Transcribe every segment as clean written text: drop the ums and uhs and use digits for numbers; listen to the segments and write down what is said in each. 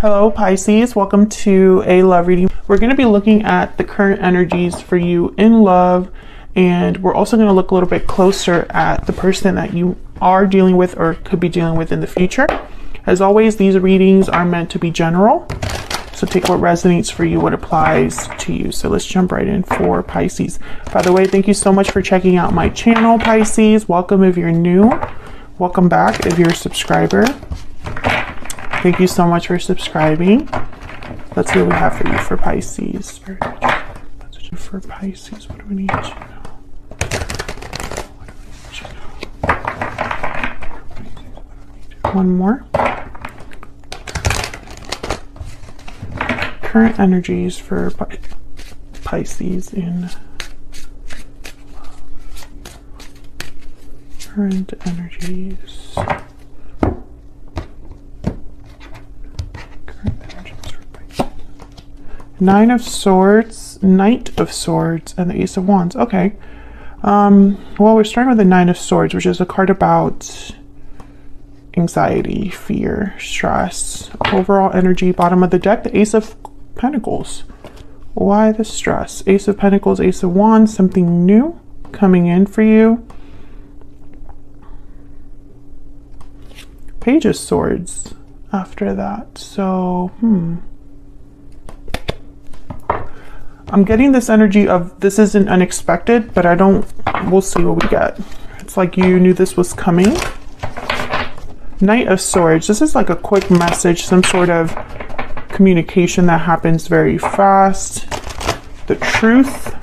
Hello Pisces, welcome to a love reading. We're going to be looking at the current energies for you in love, and we're also going to look a little bit closer at the person that you are dealing with or could be dealing with in the future. As always, these readings are meant to be general, so take what resonates for you, what applies to you. So let's jump right in for Pisces. By the way, thank you so much for checking out my channel, Pisces. Welcome if you're new. Welcome back if you're a subscriber. Thank you so much for subscribing. Let's see what we have for you for Pisces. For Pisces, what do we need to know? One more. Current energies for Pisces in current energies. Nine of Swords, Knight of Swords, and the Ace of Wands. Okay. Well, we're starting with the Nine of Swords, which is a card about anxiety, fear, stress. Overall energy, bottom of the deck, the Ace of Pentacles. Why the stress? Ace of Pentacles, Ace of Wands, something new coming in for you. Page of Swords after that. So, I'm getting this energy of this isn't unexpected, but we'll see what we get. It's like you knew this was coming. Knight of Swords. This is like a quick message, some sort of communication that happens very fast. The truth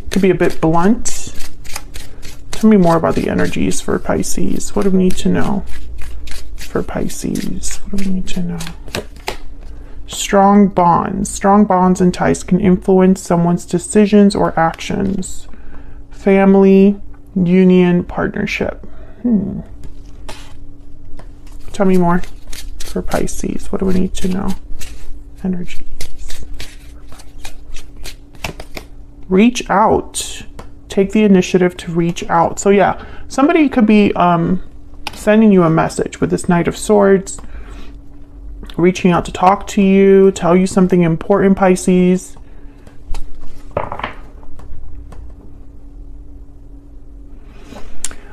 could be a bit blunt. Tell me more about the energies for Pisces. What do we need to know for Pisces? What do we need to know? Strong bonds and ties can influence someone's decisions or actions. Family, union, partnership. Tell me more for Pisces. What do we need to know? Energies. Reach out. Take the initiative to reach out. So yeah, somebody could be sending you a message with this Knight of Swords. Reaching out to talk to you, tell you something important, Pisces.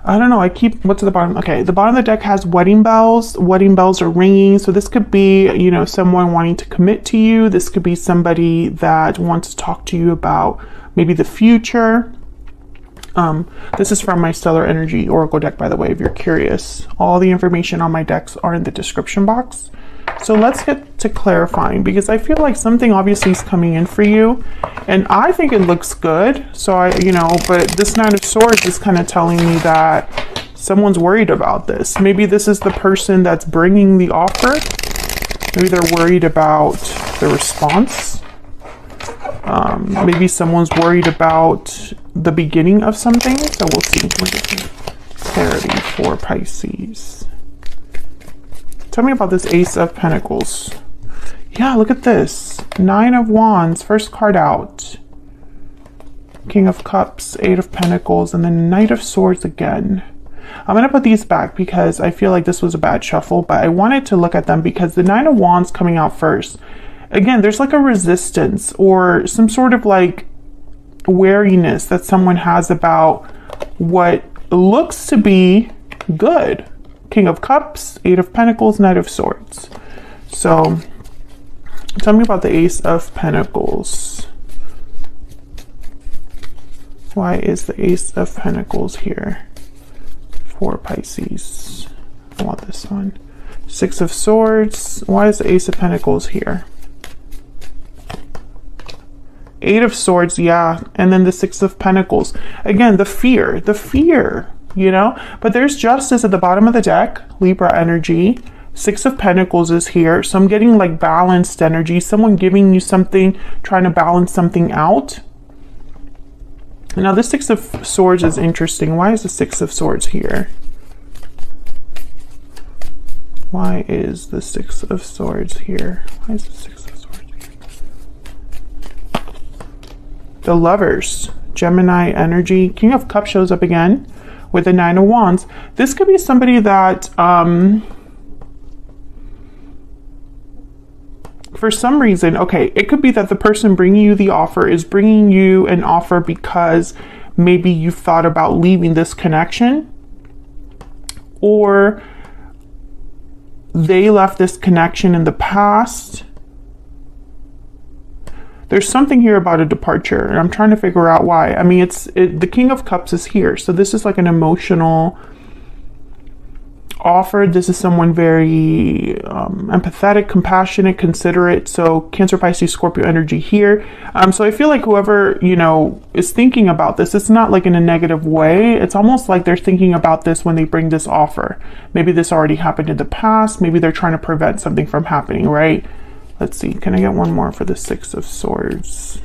I don't know, what's at the bottom? Okay, the bottom of the deck has wedding bells. Wedding bells are ringing. So this could be, someone wanting to commit to you. This could be somebody that wants to talk to you about maybe the future. This is from my Stellar Energy Oracle deck, by the way, if you're curious. All the information on my decks are in the description box. So let's get to clarifying, because I feel like something obviously is coming in for you, and I think it looks good. So but this Nine of Swords is kind of telling me that someone's worried about this. Maybe this is the person that's bringing the offer. Maybe they're worried about the response. Maybe someone's worried about the beginning of something. So we'll see. We'll get clarity for Pisces. Tell me about this Ace of Pentacles. Yeah, look at this. Nine of Wands, first card out. King of Cups, Eight of Pentacles, and then Knight of Swords again. I'm going to put these back because I feel like this was a bad shuffle, but I wanted to look at them because the Nine of Wands coming out first. Again, there's like a resistance or some sort of like wariness that someone has about what looks to be good. King of Cups, Eight of Pentacles, Knight of Swords. So tell me about the Ace of Pentacles. Why is the Ace of Pentacles here for Pisces? I want this one. Six of Swords. Why is the Ace of Pentacles here? Eight of Swords, yeah. And then the Six of Pentacles. Again, the fear. But there's justice at the bottom of the deck. Libra energy. Six of Pentacles is here. So I'm getting like balanced energy. Someone giving you something, trying to balance something out. Now the Six of Swords is interesting. Why is the Six of Swords here? Why is the Six of Swords here? Why is the Six of Swords here? The Lovers. Gemini energy. King of Cups shows up again with the Nine of Wands. This could be somebody that for some reason, okay, it could be that the person bringing you the offer is bringing you an offer because maybe you've thought about leaving this connection, or they left this connection in the past. There's something here about a departure, and I'm trying to figure out why. I mean, the King of Cups is here, so this is like an emotional offer. This is someone very empathetic, compassionate, considerate. So Cancer, Pisces, Scorpio energy here. So I feel like whoever, you know, is thinking about this, it's not like in a negative way. It's almost like they're thinking about this when they bring this offer. Maybe this already happened in the past. Maybe they're trying to prevent something from happening, right? Let's see. Can I get one more for the Six of Swords?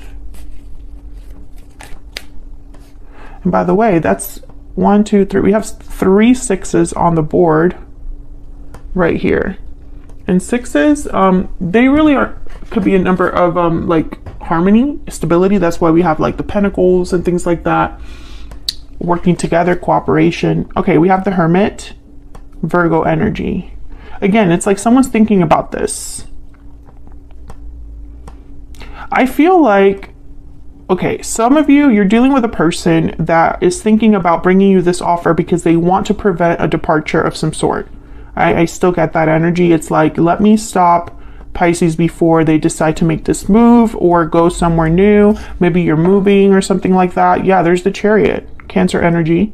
And by the way, that's 1, 2, 3. We have 3 sixes on the board right here. And sixes, they really could be a number of like harmony, stability. That's why we have like the Pentacles and things like that. Working together, cooperation. Okay, we have the Hermit, Virgo energy. Again, it's like someone's thinking about this. I feel like, okay, some of you, you're dealing with a person that is thinking about bringing you this offer because they want to prevent a departure of some sort. I still get that energy. It's like, let me stop Pisces before they decide to make this move or go somewhere new. Maybe you're moving or something like that. Yeah, there's the Chariot, Cancer energy.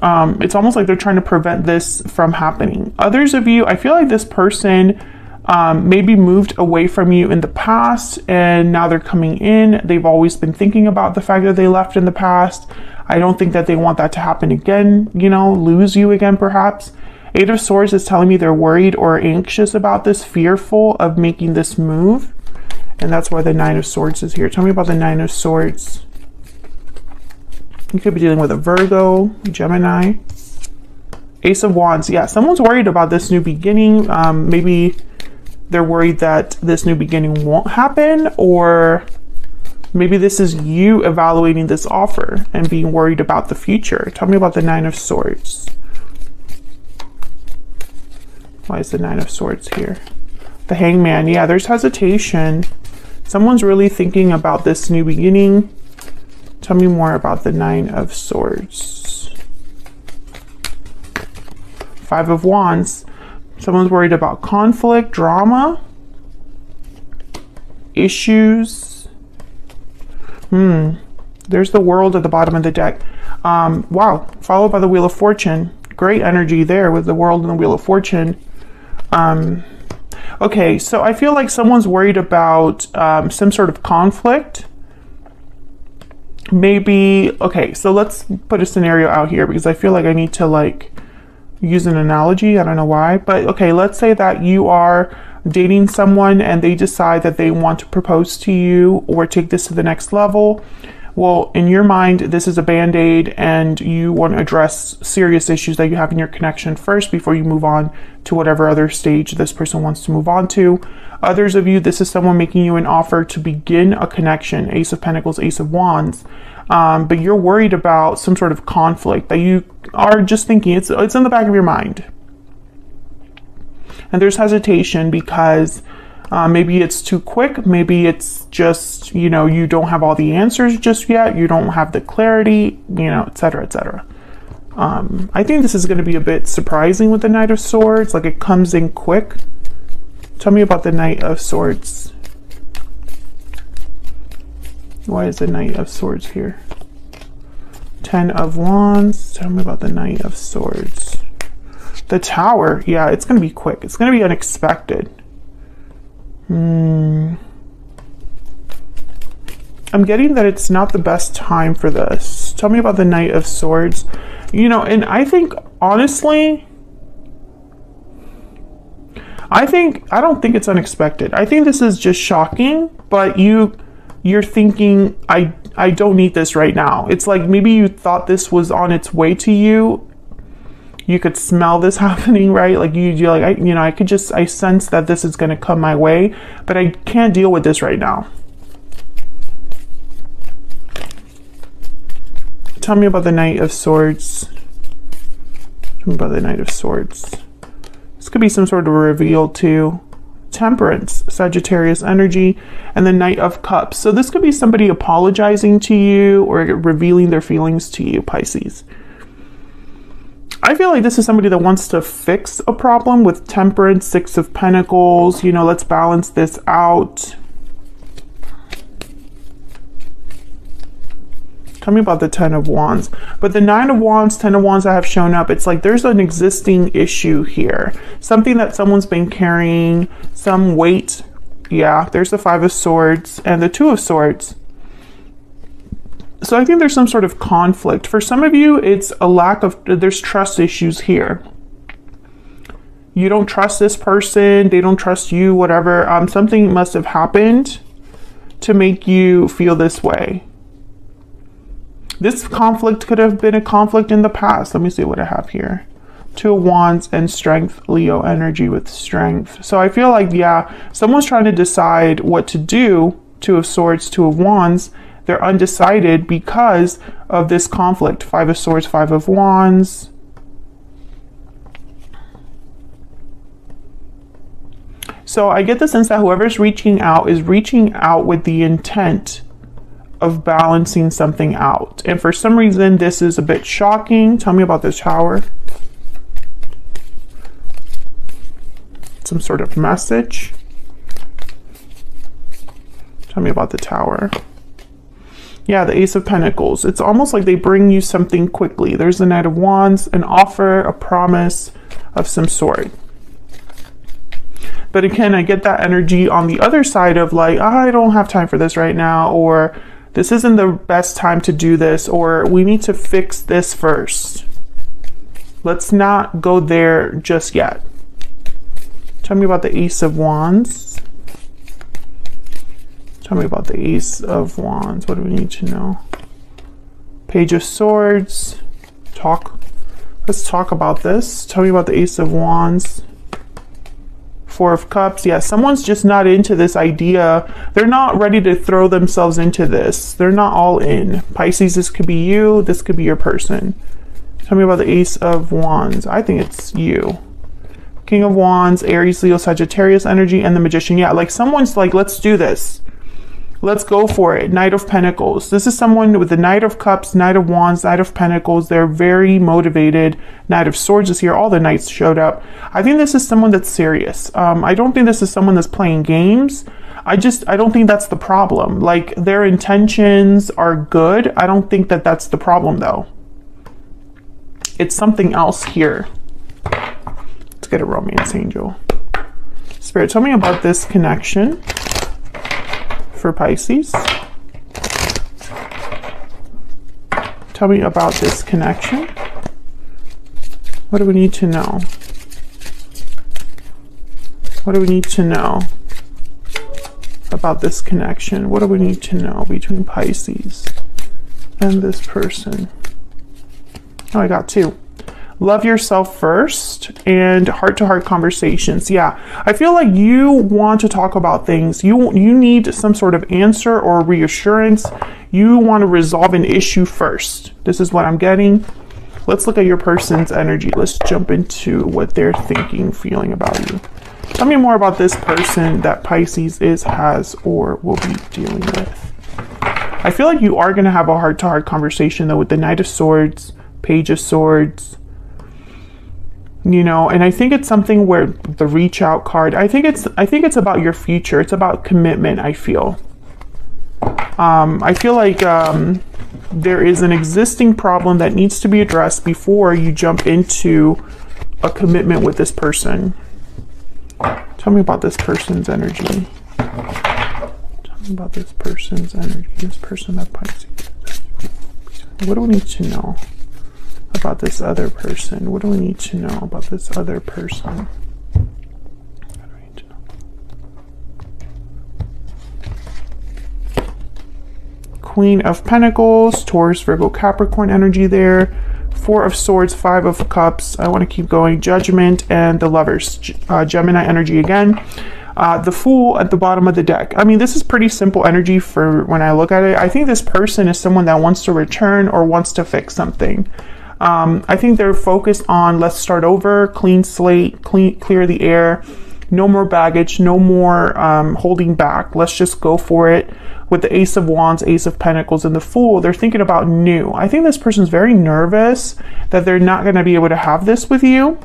It's almost like they're trying to prevent this from happening. Others of you, I feel like this person maybe moved away from you in the past and now they're coming in. They've always been thinking about the fact that they left in the past. I don't think that they want that to happen again, you know, lose you again perhaps. Eight of Swords is telling me they're worried or anxious about this, fearful of making this move. And that's why the Nine of Swords is here. Tell me about the Nine of Swords. You could be dealing with a Virgo, Gemini. Ace of Wands. Yeah, someone's worried about this new beginning. Maybe they're worried that this new beginning won't happen, or maybe this is you evaluating this offer and being worried about the future. Tell me about the Nine of Swords. Why is the Nine of Swords here? The Hangman. Yeah, there's hesitation. Someone's really thinking about this new beginning. Tell me more about the Nine of Swords. Five of Wands. Someone's worried about conflict, drama, issues. There's the World at the bottom of the deck. Wow, followed by the Wheel of Fortune. Great energy there with the World and the Wheel of Fortune. Okay, so I feel like someone's worried about some sort of conflict. Maybe, okay, so let's put a scenario out here because I feel like I need to like use an analogy. I don't know why, but okay, let's say that you are dating someone and they decide that they want to propose to you or take this to the next level. Well, in your mind, this is a band-aid and you want to address serious issues that you have in your connection first before you move on to whatever other stage this person wants to move on to. Others of you, this is someone making you an offer to begin a connection, Ace of Pentacles, Ace of Wands. But you're worried about some sort of conflict that you are just thinking, it's in the back of your mind. And there's hesitation because maybe it's too quick. Maybe it's just, you know, you don't have all the answers just yet. You don't have the clarity, you know, etc., etc. I think this is going to be a bit surprising with the Knight of Swords. Like it comes in quick. Tell me about the Knight of Swords. Why is the Knight of Swords here? Ten of Wands. Tell me about the Knight of Swords. The Tower. Yeah, it's going to be quick. It's going to be unexpected. I'm getting that it's not the best time for this. Tell me about the Knight of Swords. You know, and I think, honestly, I don't think it's unexpected. I think this is just shocking, but you're thinking, I don't need this right now. It's like maybe you thought this was on its way to you. You could smell this happening, right? Like you're like, I sense that this is going to come my way, but I can't deal with this right now. Tell me about the Knight of Swords. Tell me about the Knight of Swords. This could be some sort of reveal too. Temperance, Sagittarius energy, and the Knight of Cups. So this could be somebody apologizing to you or revealing their feelings to you, Pisces. I feel like this is somebody that wants to fix a problem with Temperance, Six of Pentacles. You know, let's balance this out. Tell me about the Ten of Wands. But the Nine of Wands, Ten of Wands that have shown up, it's like there's an existing issue here. Something that someone's been carrying, some weight. Yeah, there's the Five of Swords and the Two of Swords. So I think there's some sort of conflict. For some of you, it's a lack of, there's trust issues here. You don't trust this person, they don't trust you, whatever. Something must have happened to make you feel this way. This conflict could have been a conflict in the past. Let me see what I have here. Two of Wands and Strength, Leo energy with Strength. So I feel like, yeah, someone's trying to decide what to do. Two of Swords, Two of Wands. They're undecided because of this conflict. Five of Swords, Five of Wands. So I get the sense that whoever's reaching out is reaching out with the intent of balancing something out. And for some reason, this is a bit shocking. Tell me about this Tower. Some sort of message. Tell me about the Tower. Yeah, the Ace of Pentacles. It's almost like they bring you something quickly. There's the Knight of Wands, an offer, a promise of some sort. But again, I get that energy on the other side of like, oh, I don't have time for this right now, or this isn't the best time to do this, or we need to fix this first. Let's not go there just yet. Tell me about the Ace of Wands. Tell me about the Ace of Wands. What do we need to know? Page of Swords. Let's talk about this. Tell me about the Ace of Wands. Four of Cups. Yeah, someone's just not into this idea. They're not ready to throw themselves into this. They're not all in. Pisces, this could be you. This could be your person. Tell me about the Ace of Wands. I think it's you. King of Wands, Aries, Leo, Sagittarius energy, and the Magician. Yeah, like someone's like, let's do this. Let's go for it. Knight of Pentacles. This is someone with the Knight of Cups, Knight of Wands, Knight of Pentacles. They're very motivated. Knight of Swords is here. All the knights showed up. I think this is someone that's serious. I don't think this is someone that's playing games. I don't think that's the problem. Like, their intentions are good. I don't think that that's the problem, though. It's something else here. Let's get a romance angel. Spirit, tell me about this connection for Pisces. Tell me about this connection. What do we need to know? What do we need to know about this connection? What do we need to know between Pisces and this person? Oh, I got two. Love yourself first and heart-to-heart conversations. Yeah, I feel like you want to talk about things. You need some sort of answer or reassurance. You want to resolve an issue first. This is what I'm getting. Let's look at your person's energy. Let's jump into what they're thinking, feeling about you. Tell me more about this person that Pisces has, or will be dealing with. I feel like you are going to have a heart-to-heart conversation, though, with the Knight of Swords, Page of Swords. You know, and I think it's something where the reach out card, I think it's about your future. It's about commitment, I feel. I feel like there is an existing problem that needs to be addressed before you jump into a commitment with this person. Tell me about this person's energy. Tell me about this person's energy. This person that Pisces. What do we need to know about this other person? What do we need to know about this other person? What do we need to know? Queen of Pentacles, Taurus, Virgo, Capricorn energy there. Four of Swords, Five of Cups. I want to keep going. Judgment and the Lovers. Gemini energy again. The Fool at the bottom of the deck. I mean, this is pretty simple energy for when I look at it. I think this person is someone that wants to return or wants to fix something. I think they're focused on let's start over, clean slate, clear the air. No more baggage, no more holding back. Let's just go for it. With the Ace of Wands, Ace of Pentacles, and the Fool, they're thinking about new. I think this person's very nervous that they're not going to be able to have this with you.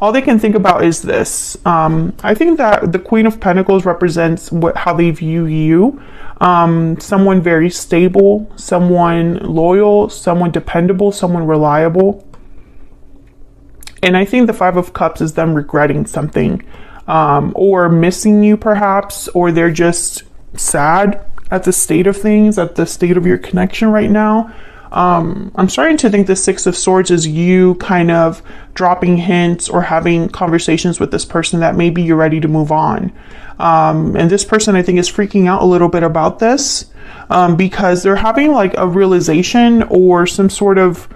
All they can think about is this. I think that the Queen of Pentacles represents how they view you. Someone very stable, someone loyal, someone dependable, someone reliable. And I think the Five of Cups is them regretting something, or missing you perhaps, or they're just sad at the state of things, at the state of your connection right now. I'm starting to think the Six of Swords is you kind of dropping hints or having conversations with this person that maybe you're ready to move on. And this person, I think, is freaking out a little bit about this, because they're having like a realization or some sort of,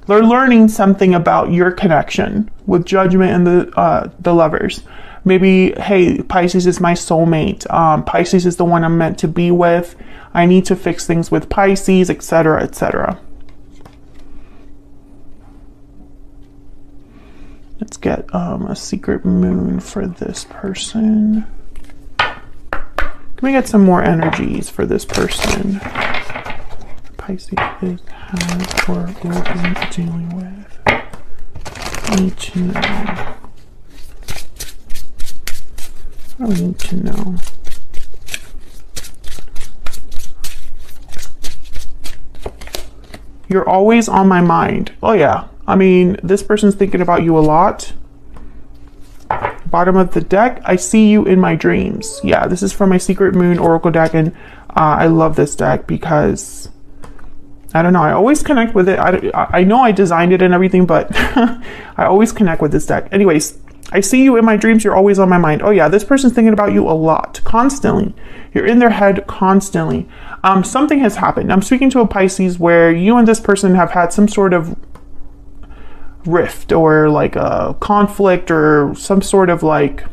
they're learning something about your connection with Judgment and the Lovers. Maybe, hey, Pisces is my soulmate. Pisces is the one I'm meant to be with. I need to fix things with Pisces, etc., etc. Let's get a secret moon for this person. Can we get some more energies for this person? Pisces has or will be dealing with. I need to know. I need to know. You're always on my mind. Oh yeah. I mean, this person's thinking about you a lot. Bottom of the deck, I see you in my dreams. Yeah, this is from my Secret Moon Oracle deck, and I love this deck because, I don't know, I always connect with it. I know I designed it and everything, but I always connect with this deck. Anyways, I see you in my dreams. You're always on my mind. Oh yeah, this person's thinking about you a lot, constantly. You're in their head constantly. Something has happened. I'm speaking to a Pisces where you and this person have had some sort of rift or like a conflict or some sort of like,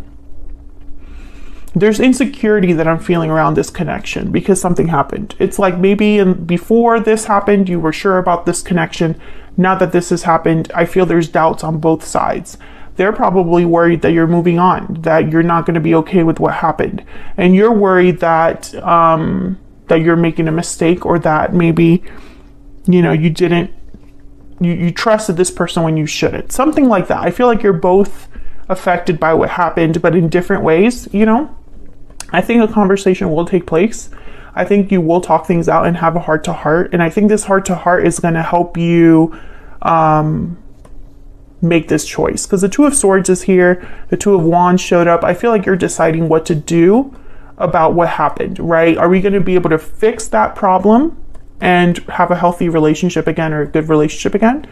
there's insecurity that I'm feeling around this connection because something happened. It's like maybe before this happened, you were sure about this connection. Now that this has happened, I feel there's doubts on both sides. They're probably worried that you're moving on, that you're not going to be okay with what happened. And you're worried that, that you're making a mistake, or that maybe, you know, you trusted this person when you shouldn't. Something like that. I feel like you're both affected by what happened, but in different ways, you know? I think a conversation will take place. I think you will talk things out and have a heart-to-heart. And I think this heart-to-heart is going to help you make this choice. Because the Two of Swords is here. The Two of Wands showed up. I feel like you're deciding what to do about what happened, right? Are we going to be able to fix that problem and have a healthy relationship again, or a good relationship again?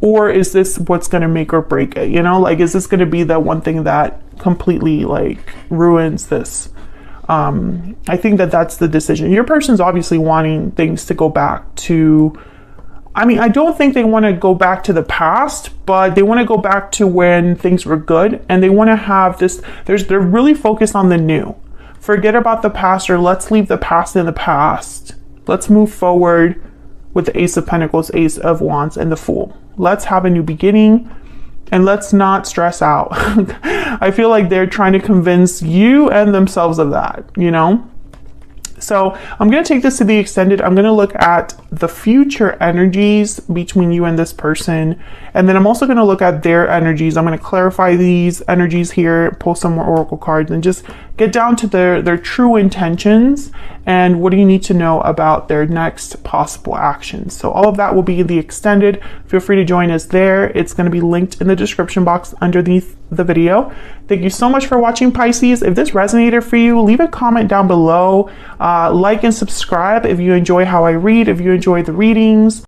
Or is this what's going to make or break it? You know, like, is this going to be the one thing that completely like ruins this? I think that that's the decision. Your person's obviously wanting things to go back to, I mean, I don't think they want to go back to the past, but they want to go back to when things were good, and they want to have this, they're really focused on the new. Forget about the past, or let's leave the past in the past. Let's move forward with the Ace of Pentacles, Ace of Wands, and the Fool. Let's have a new beginning, and let's not stress out. I feel like they're trying to convince you and themselves of that, you know? So I'm going to take this to the extended. I'm going to look at the future energies between you and this person. And then I'm also going to look at their energies. I'm going to clarify these energies here, pull some more oracle cards, and just get down to their true intentions and what do you need to know about their next possible actions. So all of that will be in the extended. Feel free to join us there. It's going to be linked in the description box underneath the video. Thank you so much for watching, Pisces. If this resonated for you, leave a comment down below. Like and subscribe if you enjoy how I read, if you enjoy the readings.